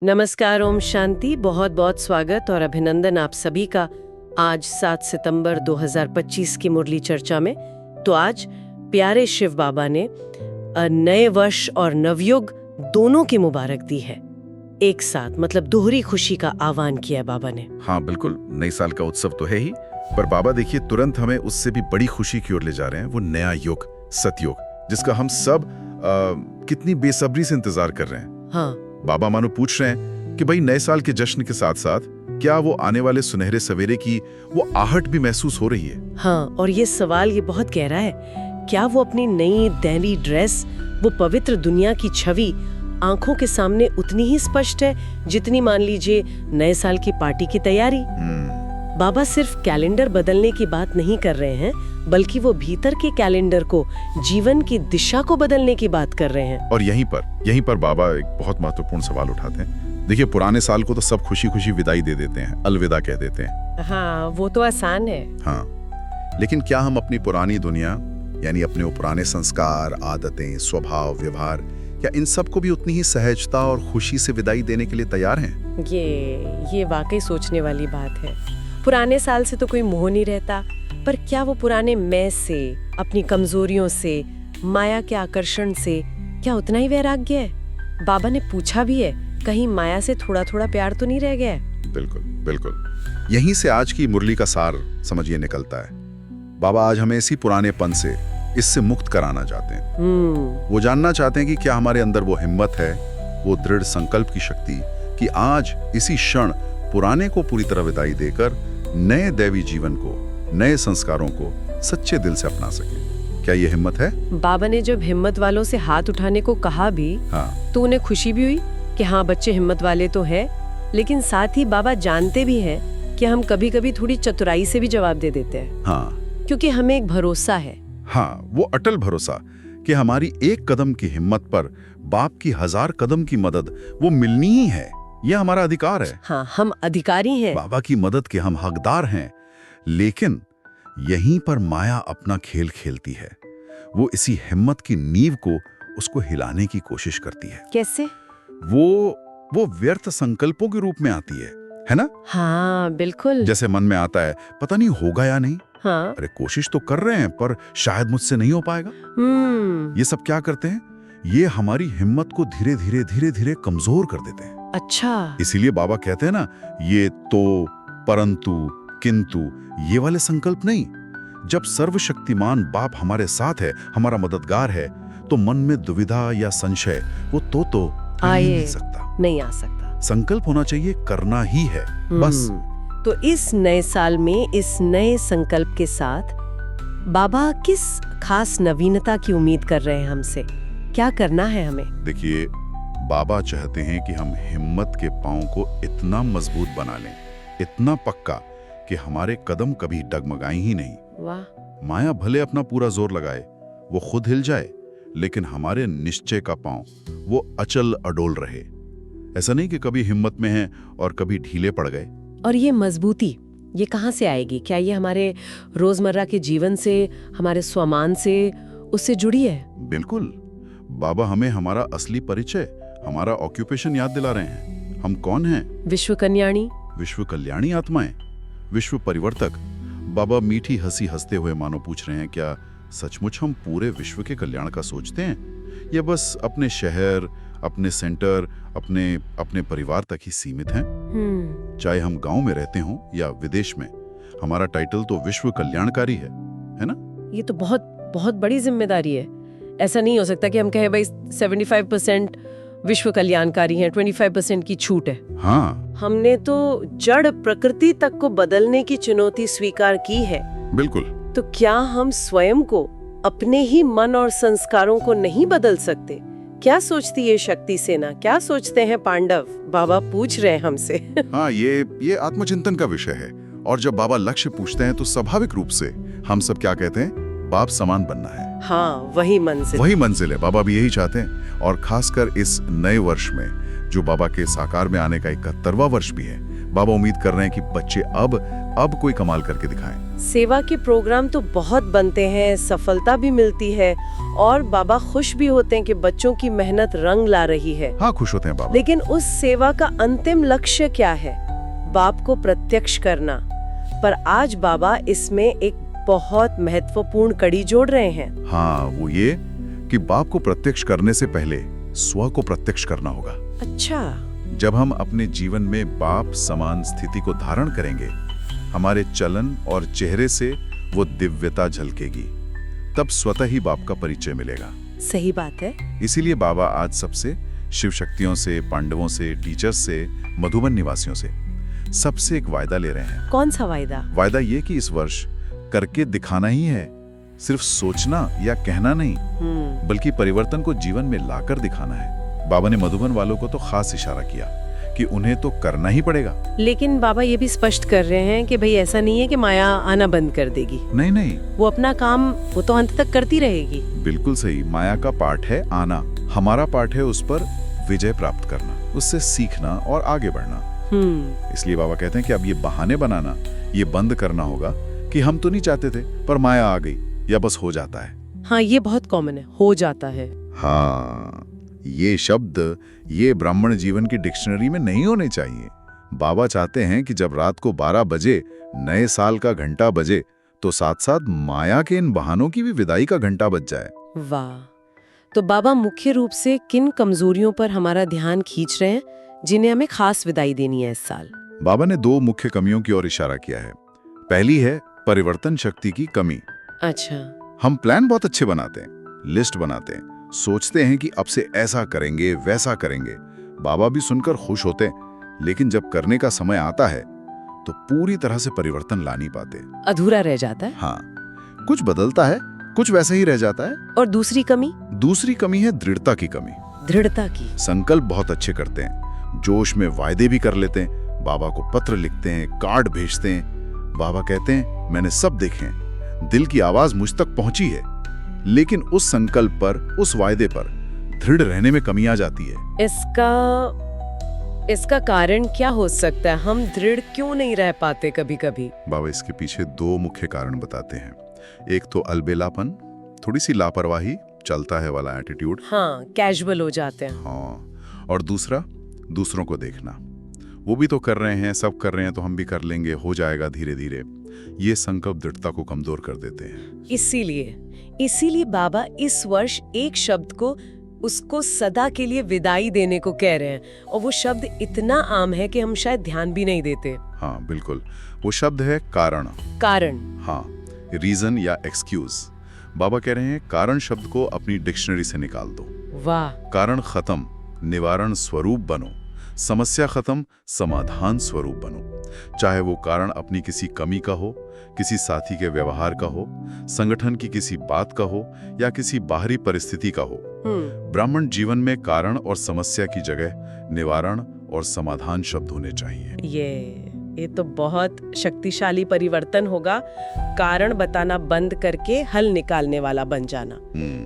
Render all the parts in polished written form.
नमस्कार, ओम शांति। बहुत बहुत स्वागत और अभिनंदन आप सभी का आज 7 सितंबर 2025 की मुरली चर्चा में। तो आज प्यारे शिव बाबा ने नए वर्ष और नवयुग दोनों की मुबारक दी है एक साथ, मतलब दोहरी खुशी का आह्वान किया बाबा ने। हाँ बिल्कुल, नई साल का उत्सव तो है ही, पर बाबा देखिए तुरंत हमें उससे भी बड़ी खुशी की ओर ले जा रहे हैं। वो नया युग, सतयुग, जिसका हम सब कितनी बेसब्री से इंतजार कर रहे हैं। हाँ, बाबा मानो पूछ रहे हैं कि भाई नए साल के जश्न के साथ साथ क्या वो आने वाले सुनहरे सवेरे की वो आहट भी महसूस हो रही है। हाँ, और ये सवाल ये बहुत गहरा है। क्या वो अपनी नई दैवी ड्रेस, वो पवित्र दुनिया की छवि आंखों के सामने उतनी ही स्पष्ट है जितनी मान लीजिए नए साल की पार्टी की तैयारी? बाबा सिर्फ कैलेंडर बदलने की बात नहीं कर रहे हैं, बल्कि वो भीतर के कैलेंडर को, जीवन की दिशा को बदलने की बात कर रहे हैं। और यहीं पर बाबा एक बहुत महत्वपूर्ण सवाल उठाते हैं। देखिए पुराने साल को तो सब खुशी खुशी विदाई दे देते हैं, अलविदा कह देते हैं। हाँ, वो तो आसान है। हाँ, लेकिन क्या हम अपनी पुरानी दुनिया, यानी अपने वो पुराने संस्कार, आदतें, स्वभाव, व्यवहार, क्या इन सब को भी उतनी ही सहजता और खुशी से विदाई देने के लिए तैयार हैं? ये वाकई सोचने वाली बात है। पुराने साल से तो कोई मोह नहीं रहता, पर क्या वो पुराने मैं से, अपनी कमजोरियों से, माया के आकर्षण से क्या उतना ही वैराग्य है? बाबा ने पूछा भी है, कहीं माया से थोड़ा थोड़ा प्यार तो नहीं रह गया है? बिल्कुल बिल्कुल, यहीं से आज की मुरली का सार समझिए निकलता है। बाबा आज हमें इसी पुरानेपन से, इससे मुक्त कराना चाहते हैं। वो जानना चाहते हैं कि क्या हमारे अंदर वो हिम्मत है, वो दृढ़ संकल्प की शक्ति कि आज इसी क्षण पुराने को पूरी तरह विदाई देकर नए दैवी जीवन को, नए संस्कारों को सच्चे दिल से अपना सके। क्या ये हिम्मत है? बाबा ने जब हिम्मत वालों से हाथ उठाने को कहा भी, तो उन्हें खुशी भी हुई कि हाँ, बच्चे हिम्मत वाले तो हैं। लेकिन साथ ही बाबा जानते भी हैं कि हम कभी कभी थोड़ी चतुराई से भी जवाब दे देते हैं। क्योंकि हमें एक भरोसा है। हाँ, वो अटल भरोसा कि हमारी एक कदम की हिम्मत पर बाप की 1000 कदम की मदद वो मिलनी ही है। ये हमारा अधिकार है। हाँ, हम अधिकारी हैं, बाबा की मदद के हम हकदार हैं। लेकिन यहीं पर माया अपना खेल खेलती है। वो इसी हिम्मत की नींव को, उसको हिलाने की कोशिश करती है। कैसे? वो व्यर्थ संकल्पों के रूप में आती है ना? हाँ बिल्कुल। जैसे मन में आता है, पता नहीं होगा या नहीं। हाँ, अरे कोशिश तो कर रहे हैं, पर शायद मुझसे नहीं हो पाएगा। ये सब क्या करते हैं? ये हमारी हिम्मत को धीरे धीरे कमजोर कर देते हैं। अच्छा, इसीलिए बाबा कहते हैं ना, ये तो, परंतु, किंतु, ये वाले संकल्प नहीं। जब सर्वशक्तिमान बाप हमारे साथ है, हमारा मददगार है, तो मन में दुविधा या संशय वो तो आ ही नहीं सकता। संकल्प होना चाहिए, करना ही है बस। तो इस नए साल में, इस नए संकल्प के साथ बाबा किस खास नवीनता की उम्मीद कर रहे हैं हमसे? क्या करना है हमें? देखिए, बाबा चाहते हैं कि हम हिम्मत के पांव को इतना मजबूत बना लें, इतना पक्का कि हमारे कदम कभी डगमगाएं ही नहीं। वाह। माया भले अपना पूरा जोर लगाए, वो खुद हिल जाए, लेकिन हमारे निश्चय का पांव वो अचल अडोल रहे। ऐसा नहीं कि कभी हिम्मत में है और कभी ढीले पड़ गए। और ये मजबूती, ये कहाँ से आएगी? क्या ये हमारे रोजमर्रा के जीवन से, हमारे स्वमान से, उससे जुड़ी है? बिल्कुल। बाबा हमें हमारा असली परिचय, हमारा ऑक्यूपेशन याद दिला रहे हैं। हम कौन हैं? विश्व कल्याणी, विश्व कल्याणी आत्माएं, विश्व परिवर्तक। बाबा मीठी हंसी हंसते हुए मानो पूछ रहे हैं, क्या सचमुच हम पूरे विश्व के कल्याण का सोचते हैं, या बस अपने शहर, अपने सेंटर, अपने परिवार तक ही सीमित हैं? चाहे हम गांव में रहते हों या विदेश में, हमारा टाइटल तो विश्व कल्याणकारी है ना? ये तो बहुत बहुत बड़ी जिम्मेदारी है। ऐसा नहीं हो सकता कि हम कहें भाई 75% विश्व कल्याणकारी हैं, 25% की छूट है। हाँ, हमने तो जड़ प्रकृति तक को बदलने की चुनौती स्वीकार की है। बिल्कुल। तो क्या हम स्वयं को, अपने ही मन और संस्कारों को नहीं बदल सकते? क्या सोचती है शक्ति सेना, क्या सोचते हैं पांडव? बाबा पूछ रहे हैं हमसे। हाँ, ये आत्मचिंतन का विषय है। और जब बाबा लक्ष्य पूछते हैं तो स्वाभाविक रूप से हम सब क्या कहते हैं? बाप समान बनना है। हाँ, वही मंजिल है। बाबा भी यही चाहते हैं। और खासकर इस नए वर्ष में, जो बाबा के साकार में आने का 71वां वर्ष भी है, बाबा उम्मीद कर रहे हैं कि बच्चे अब कोई कमाल करके दिखाएं। सेवा के प्रोग्राम तो बहुत बनते हैं, सफलता भी मिलती है और बाबा खुश भी होते हैं कि बच्चों की मेहनत रंग ला रही है। हाँ, खुश होते हैं बाबा। लेकिन उस सेवा का अंतिम लक्ष्य क्या है? बाप को प्रत्यक्ष करना। पर आज बाबा इसमें एक बहुत महत्वपूर्ण कड़ी जोड़ रहे हैं। हाँ, वो ये कि बाप को प्रत्यक्ष करने से पहले स्व को प्रत्यक्ष करना होगा। अच्छा। जब हम अपने जीवन में बाप समान स्थिति को धारण करेंगे, हमारे चलन और चेहरे से वो दिव्यता झलकेगी, तब स्वतः ही बाप का परिचय मिलेगा। सही बात है। इसीलिए बाबा आज सबसे, शिव शक्तियों से, पांडवों से, टीचर्स से, मधुबन निवासियों से, सबसे एक वायदा ले रहे हैं। कौन सा वायदा? वायदा ये कि इस वर्ष करके दिखाना ही है, सिर्फ सोचना या कहना नहीं, बल्कि परिवर्तन को जीवन में लाकर दिखाना है। बाबा ने मधुबन वालों को तो खास इशारा किया कि उन्हें तो करना ही पड़ेगा। लेकिन बाबा ये भी स्पष्ट कर रहे हैं कि भाई ऐसा नहीं है कि माया आना बंद कर देगी। नहीं नहीं, वो अपना काम वो तो अंत तक करती रहेगी। बिल्कुल सही। माया का पार्ट है आना, हमारा पार्ट है उस पर विजय प्राप्त करना, उससे सीखना और आगे बढ़ना। इसलिए बाबा कहते हैं कि अब ये बहाने बनाना, ये बंद करना होगा कि हम तो नहीं चाहते थे पर माया आ गई, या बस हो जाता है। हाँ, ये बहुत कॉमन है, हो जाता है। हाँ, ये शब्द ये ब्राह्मण जीवन की डिक्शनरी में नहीं होने चाहिए। बाबा चाहते हैं कि जब रात को 12 बजे नए साल का घंटा बजे, तो साथ साथ माया के इन बहानों की भी विदाई का घंटा बज जाए। वाह। तो बाबा मुख्य रूप से किन कमजोरियों पर हमारा ध्यान खींच रहे हैं जिन्हें हमें खास विदाई देनी है इस साल? बाबा ने 2 मुख्य कमियों की ओर इशारा किया है। पहली है परिवर्तन शक्ति की कमी। अच्छा। हम प्लान बहुत अच्छे बनाते हैं, लिस्ट बनाते हैं, सोचते हैं कि अब से ऐसा करेंगे, वैसा करेंगे। बाबा भी सुनकर खुश होते हैं, लेकिन जब करने का समय आता है तो पूरी तरह से परिवर्तन ला नहीं पाते, अधूरा रह जाता है। हाँ, कुछ बदलता है, कुछ वैसे ही रह जाता है। और दूसरी कमी? दूसरी कमी है दृढ़ता की कमी। दृढ़ता की? संकल्प बहुत अच्छे करते हैं, जोश में वायदे भी कर लेते हैं, बाबा को पत्र लिखते हैं, कार्ड भेजते हैं। बाबा कहते हैं मैंने सब देखे हैं, दिल की आवाज मुझ तक पहुंची है, लेकिन उस संकल्प पर, उस वायदे पर दृढ़ रहने में कमी आ जाती है। इसका कारण क्या हो सकता है? हम दृढ़ क्यों नहीं रह पाते कभी कभी? बाबा इसके पीछे 2 मुख्य कारण बताते हैं। एक तो अलबेलापन, थोड़ी सी लापरवाही, चलता है वाला एटीट्यूड। हाँ, कैजुअल हो जाते हैं। हाँ, और दूसरा दूसरों को देखना, वो भी तो कर रहे हैं, सब कर रहे हैं तो हम भी कर लेंगे, हो जाएगा धीरे धीरे। ये संकल्प दृढ़ता को कमजोर कर देते हैं। इसीलिए बाबा इस वर्ष एक शब्द को उसको सदा के लिए विदाई देने को कह रहे हैं, और वो शब्द इतना आम है कि हम शायद ध्यान भी नहीं देते। हाँ बिल्कुल, वो शब्द है कारण। कारण? हाँ, रीजन या एक्सक्यूज। बाबा कह रहे हैं कारण शब्द को अपनी डिक्शनरी से निकाल दो। वाह। कारण खत्म, निवारण स्वरूप बनो। समस्या खत्म, समाधान स्वरूप बनो। चाहे वो कारण अपनी किसी कमी का हो, किसी साथी के व्यवहार का हो, संगठन की किसी बात का हो, या किसी बाहरी परिस्थिति का हो। ब्राह्मण जीवन में कारण और समस्या की जगह निवारण और समाधान शब्द होने चाहिए। ये तो बहुत शक्तिशाली परिवर्तन होगा। कारण बताना बंद करके हल निकालने वाला बन जाना।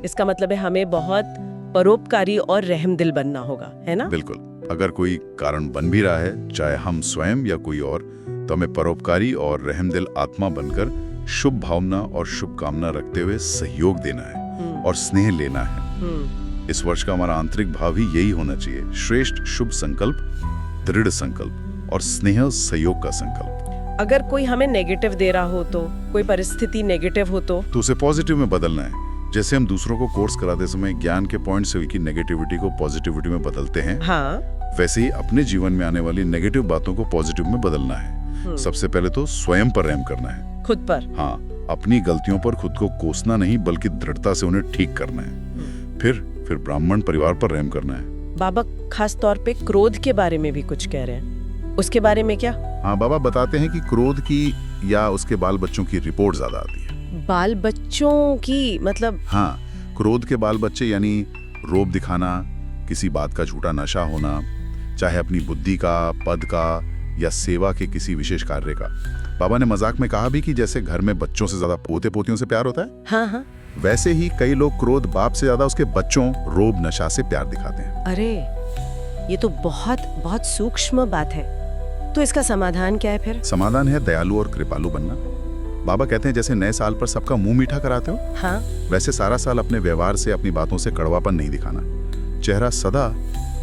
इसका मतलब है हमें बहुत परोपकारी और रहमदिल बनना होगा, है ना? बिल्कुल। अगर कोई कारण बन भी रहा है, चाहे हम स्वयं या कोई और, तो हमें परोपकारी और रहमदिल आत्मा बनकर शुभ भावना और शुभकामना रखते हुए सहयोग देना है और स्नेह लेना है। इस वर्ष का हमारा आंतरिक भाव ही यही होना चाहिए। श्रेष्ठ शुभ संकल्प, दृढ़ संकल्प और स्नेह सहयोग का संकल्प। अगर कोई हमें नेगेटिव दे रहा हो, तो कोई परिस्थिति नेगेटिव हो, तो उसे पॉजिटिव में बदलना है। जैसे हम दूसरों को कोर्स कराते समय ज्ञान के पॉइंट से उनकी नेगेटिविटी को पॉजिटिविटी में बदलते हैं, हाँ, वैसे ही अपने जीवन में आने वाली नेगेटिव बातों को पॉजिटिव में बदलना है। सबसे पहले तो स्वयं पर रहम करना है, खुद पर। हाँ, अपनी गलतियों पर खुद को कोसना नहीं, बल्कि दृढ़ता से उन्हें ठीक करना है। फिर ब्राह्मण परिवार पर रहम करना है। बाबा खास तौर पे क्रोध के बारे में भी कुछ कह रहे हैं, उसके बारे में क्या? हाँ, बाबा बताते हैं कि क्रोध की या उसके बाल बच्चों की रिपोर्ट ज्यादा आती है। बाल बच्चों की मतलब? हाँ, क्रोध के बाल बच्चे यानी रोब दिखाना, किसी बात का झूठा नशा होना, चाहे अपनी बुद्धि का, पद का या सेवा के किसी विशेष कार्य का। बाबा ने मजाक में कहा भी कि जैसे घर में बच्चों से ज्यादा पोते पोतियों से प्यार होता है, हाँ हाँ, वैसे ही कई लोग क्रोध बाप से ज्यादा उसके बच्चों, रोब, नशा से प्यार दिखाते हैं। अरे, ये तो बहुत बहुत सूक्ष्म बात है। तो इसका समाधान क्या है फिर? समाधान है दयालु और कृपालु बनना। बाबा कहते हैं जैसे नए साल पर सबका मुंह मीठा कराते हो, हाँ, वैसे सारा साल अपने व्यवहार से, अपनी बातों से कड़वापन नहीं दिखाना। चेहरा सदा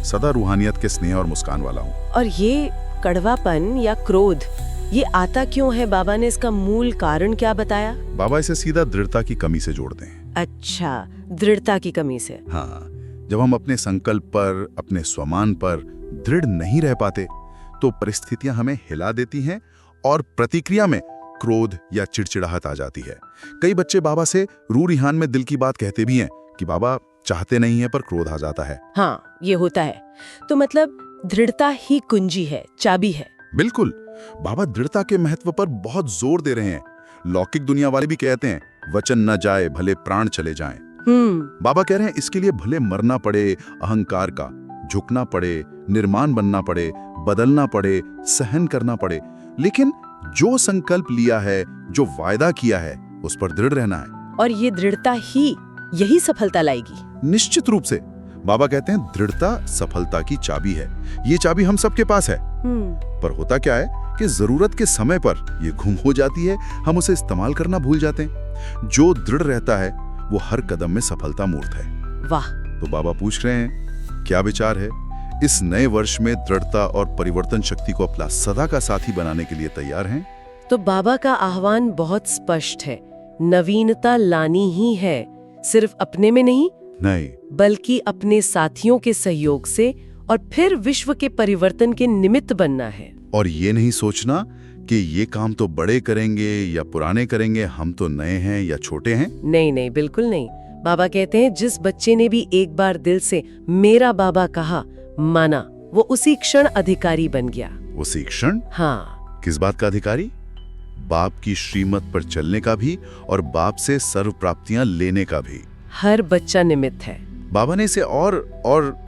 सदा रूहानियत के स्नेह और मुस्कान वाला हो। और ये कड़वापन या क्रोध ये आता क्यों है? बाबा ने इसका मूल कारण क्या बताया? बाबा इसे सीधा दृढ़ता की कमी से जोड़ते हैं। अच्छा, दृढ़ता की कमी से। हाँ, जब हम अपने संकल्प पर, अपने स्वमान पर दृढ़ नहीं रह पाते तो परिस्थितियां हमें हिला देती हैं और प्रतिक्रिया में क्रोध या चिड़चिड़ाहट आ जाती है। कई बच्चे बाबा से रू रिहान में दिल की बात कहते भी हैं कि बाबा चाहते नहीं है पर क्रोध आ जाता है। हाँ, ये होता है। तो मतलब दृढ़ता ही कुंजी है, चाबी है। बिल्कुल, बाबा दृढ़ता के महत्व पर बहुत जोर दे रहे हैं। लौकिक दुनिया वाले भी कहते हैं वचन न जाए भले प्राण चले जाएं। बाबा कह रहे हैं इसके लिए भले मरना पड़े अहंकार का, झुकना पड़े, निर्माण बनना पड़े, बदलना पड़े, सहन करना पड़े, लेकिन जो संकल्प लिया है, जो वायदा किया है, उस पर दृढ़ रहना है। और ये दृढ़ता ही यही सफलता लाएगी। निश्चित रूप से। बाबा कहते हैं दृढ़ता सफलता की चाबी है। ये चाबी हम सबके पास है, पर होता क्या है कि जरूरत के समय पर ये गुम हो जाती है, हम उसे इस्तेमाल करना भूल जाते हैं। जो दृढ़ रहता है वो हर कदम में सफलता मूर्त है। वाह। तो बाबा पूछ रहे हैं क्या विचार है? इस नए वर्ष में दृढ़ता और परिवर्तन शक्ति को अपना सदा का साथी बनाने के लिए तैयार हैं? तो बाबा का आह्वान बहुत स्पष्ट है, नवीनता लानी ही है, सिर्फ अपने में नहीं, बल्कि अपने साथियों के सहयोग से, और फिर विश्व के परिवर्तन के निमित्त बनना है। और ये नहीं सोचना कि ये काम तो बड़े करेंगे या पुराने करेंगे, हम तो नए हैं या छोटे हैं। नहीं नहीं, बिल्कुल नहीं। बाबा कहते हैं जिस बच्चे ने भी एक बार दिल से मेरा बाबा कहा, माना, वो उसी क्षण अधिकारी बन गया। उसी क्षण? हाँ। किस बात का अधिकारी? बाप की श्रीमत पर चलने का भी और बाप से सर्व प्राप्तियां लेने का भी। हर बच्चा निमित्त है। बाबा ने इसे और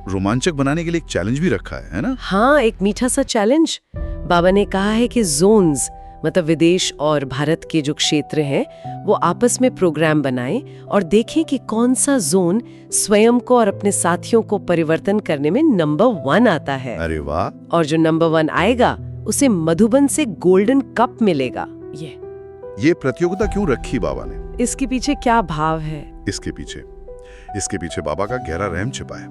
रोमांचक बनाने के लिए एक चैलेंज भी रखा है ना? हाँ, एक मीठा सा चैलेंज। बाबा ने कहा है कि जोन्स, मतलब विदेश और भारत के जो क्षेत्र हैं, वो आपस में प्रोग्राम बनाएं और देखें कि कौन सा जोन स्वयं को और अपने साथियों को परिवर्तन करने में नंबर 1 आता है। अरे वाह। और जो नंबर 1 आएगा उसे मधुबन से गोल्डन कप मिलेगा। ये प्रतियोगिता क्यों रखी बाबा ने? इसके पीछे क्या भाव है? इसके पीछे बाबा का गहरा रहम छिपा है।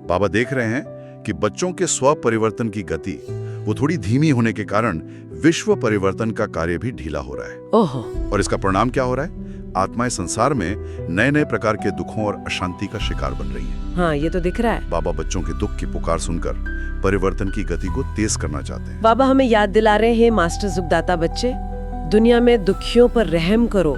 बाबा देख रहे हैं कि बच्चों के स्व परिवर्तन की गति वो थोड़ी धीमी होने के कारण विश्व परिवर्तन का कार्य भी ढीला हो रहा है। ओहो। और इसका परिणाम क्या हो रहा है? आत्माएं संसार में नए नए प्रकार के दुखों और अशांति का शिकार बन रही हैं। हाँ, ये तो दिख रहा है। बाबा बच्चों के दुख की पुकार सुनकर परिवर्तन की गति को तेज करना चाहते हैं। बाबा हमें याद दिला रहे हैं, मास्टर सुखदाता बच्चे, दुनिया में दुखियों पर रहम करो।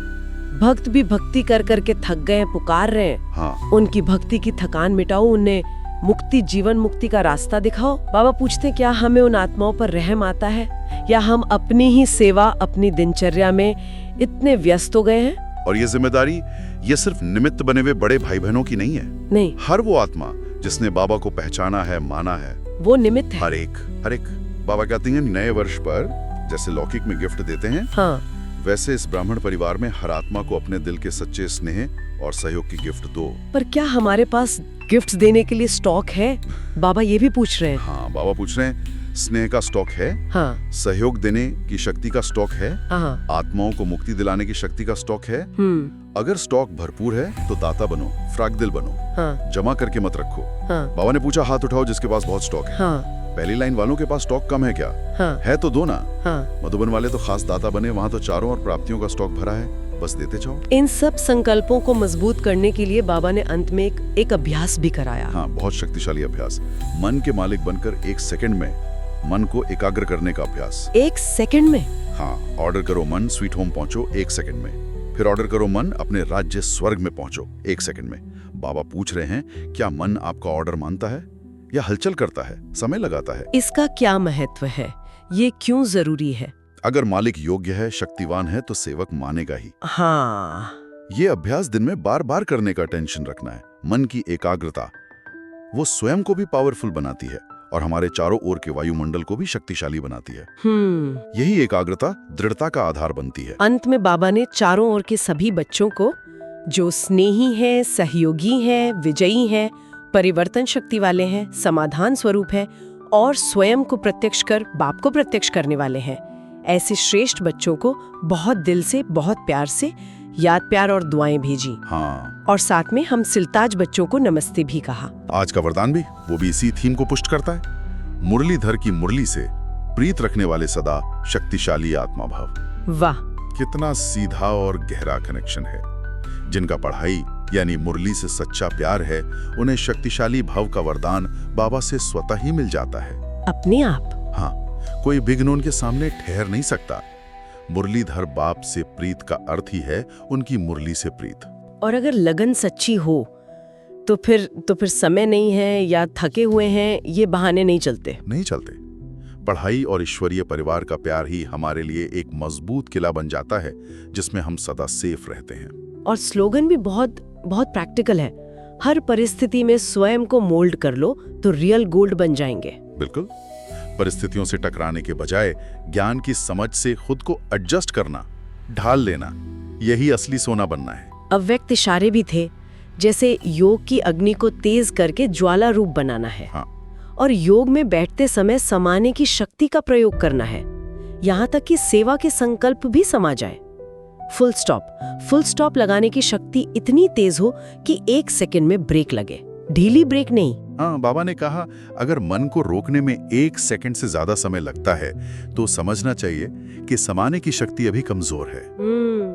भक्त भी भक्ति कर करके थक गए, पुकार रहे हैं। हाँ। उनकी भक्ति की थकान मिटाओ, उन्हें मुक्ति, जीवन मुक्ति का रास्ता दिखाओ। बाबा पूछते हैं क्या हमें उन आत्माओं पर रहम आता है, या हम अपनी ही सेवा, अपनी दिनचर्या में इतने व्यस्त हो गए हैं? और ये जिम्मेदारी ये सिर्फ निमित्त बने हुए बड़े भाई बहनों की नहीं है। नहीं, हर वो आत्मा जिसने बाबा को पहचाना है, माना है, वो निमित्त है। हर एक। बाबा कहते हैं नए वर्ष पर जैसे लौकिक में गिफ्ट देते हैं, हाँ, वैसे इस ब्राह्मण परिवार में हर आत्मा को अपने दिल के सच्चे स्नेह और सहयोग की गिफ्ट दो। पर क्या हमारे पास गिफ्ट्स देने के लिए स्टॉक है? बाबा ये भी पूछ रहे हैं। हाँ, बाबा पूछ रहे हैं स्नेह का स्टॉक है, हाँ, सहयोग देने की शक्ति का स्टॉक है, हाँ, आत्माओं को मुक्ति दिलाने की शक्ति का स्टॉक है। अगर स्टॉक भरपूर है तो दाता बनो, फ्राकदिल बनो, हाँ, जमा करके मत रखो। हाँ, बाबा ने पूछा हाथ उठाओ जिसके पास बहुत स्टॉक है। हाँ, पहली लाइन वालों के पास स्टॉक कम है क्या? हाँ, है तो दो ना। हाँ। मधुबन वाले तो खास दाता बने, वहाँ तो चारों और प्राप्तियों का स्टॉक भरा है, बस देते जाओ। इन सब संकल्पों को मजबूत करने के लिए बाबा ने अंत में एक अभ्यास भी कराया। हाँ, बहुत शक्तिशाली अभ्यास। मन के मालिक बनकर 1 सेकंड में मन को एकाग्र करने का अभ्यास। 1 सेकंड में? हाँ, ऑर्डर करो मन स्वीट होम पहुंचो 1 सेकंड में। फिर ऑर्डर करो मन अपने राज्य स्वर्ग में पहुंचो 1 सेकंड में। बाबा पूछ रहे हैं क्या मन आपका ऑर्डर मानता है या हलचल करता है, समय लगाता है? इसका क्या महत्व है? ये क्यों जरूरी है? अगर मालिक योग्य है, शक्तिवान है तो सेवक मानेगा ही। हाँ, ये अभ्यास दिन में बार बार करने का टेंशन रखना है। मन की एकाग्रता वो स्वयं को भी पावरफुल बनाती है और हमारे चारों ओर के वायुमंडल को भी शक्तिशाली बनाती है। यही एकाग्रता दृढ़ता का आधार बनती है। अंत में बाबा ने चारों ओर के सभी बच्चों को, जो स्नेही हैं, सहयोगी हैं, विजयी हैं, परिवर्तन शक्ति वाले हैं, समाधान स्वरूप है, और स्वयं को प्रत्यक्ष कर बाप को प्रत्यक्ष करने वाले हैं। ऐसे श्रेष्ठ बच्चों को बहुत दिल से, बहुत प्यार से याद, प्यार और दुआएं भेजी। हाँ, और साथ में हम सिलताज बच्चों को नमस्ते भी कहा। आज का वरदान भी वो भी इसी थीम को पुष्ट करता है। मुरलीधर की मुरली से प्रीत रखने वाले सदा शक्तिशाली आत्मा भाव। वाह, कितना सीधा और गहरा कनेक्शन है। जिनका पढ़ाई यानी मुरली से सच्चा प्यार है, उन्हें शक्तिशाली भव का वरदान बाबा से स्वतः ही मिल जाता है अपने आप। हाँ, कोई विघ्न उनके सामने ठहर नहीं सकता। मुरलीधर बाप से प्रीत का अर्थ ही है उनकी मुरली से प्रीत। और अगर लगन सच्ची हो तो फिर समय नहीं है या थके हुए हैं, ये बहाने नहीं चलते। पढ़ाई और ईश्वरीय परिवार का प्यार ही हमारे लिए एक मजबूत किला बन जाता है, जिसमें हम सदा सेफ रहते हैं। और स्लोगन भी बहुत बहुत प्रैक्टिकल है। हर परिस्थिति में स्वयं को मोल्ड कर लो तो रियल गोल्ड बन जाएंगे। बिल्कुल, परिस्थितियों से टकराने के बजाय ज्ञान की समझ से खुद को एडजस्ट करना, ढाल लेना, यही असली सोना बनना है। अव्यक्त इशारे भी थे, जैसे योग की अग्नि को तेज करके ज्वाला रूप बनाना है। हाँ। और योग में बैठते समय समाने की शक्ति का प्रयोग करना है, यहाँ तक कि सेवा के संकल्प भी समा जाए। फुल स्टॉप लगाने की शक्ति इतनी तेज हो कि 1 सेकंड में ब्रेक लगे, ढीली ब्रेक नहीं। हाँ, बाबा ने कहा अगर मन को रोकने में 1 सेकंड से ज्यादा समय लगता है तो समझना चाहिए कि समाने की शक्ति अभी कमजोर है।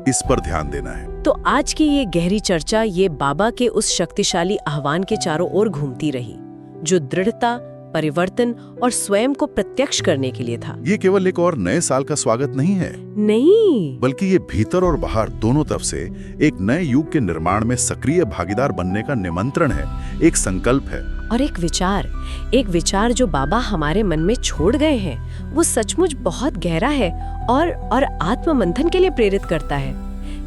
इस पर ध्यान देना है। तो आज की ये गहरी चर्चा ये बाबा के उस शक्तिशाली आह्वान के चारों ओर घूमती रही, जो दृढ़ता, परिवर्तन और स्वयं को प्रत्यक्ष करने के लिए था। ये केवल एक और नए साल का स्वागत नहीं है, नहीं, बल्कि ये भीतर और बाहर दोनों तरफ से एक नए युग के निर्माण में सक्रिय भागीदार बनने का निमंत्रण है, एक संकल्प है। और एक विचार जो बाबा हमारे मन में छोड़ गए हैं, वो सचमुच बहुत गहरा है और आत्ममंथन के लिए प्रेरित करता है।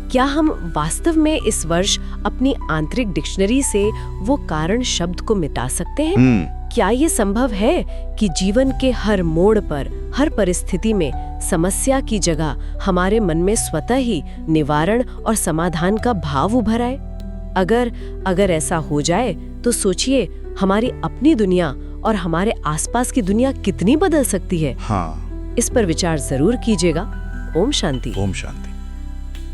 क्या हम वास्तव में इस वर्ष अपनी आंतरिक डिक्शनरी से वो कारण शब्द को मिटा सकते हैं? क्या ये संभव है कि जीवन के हर मोड़ पर, हर परिस्थिति में समस्या की जगह हमारे मन में स्वतः ही निवारण और समाधान का भाव उभर आए? अगर ऐसा हो जाए तो सोचिए हमारी अपनी दुनिया और हमारे आसपास की दुनिया कितनी बदल सकती है। हाँ, इस पर विचार जरूर कीजिएगा। ओम शांति। ओम शांति।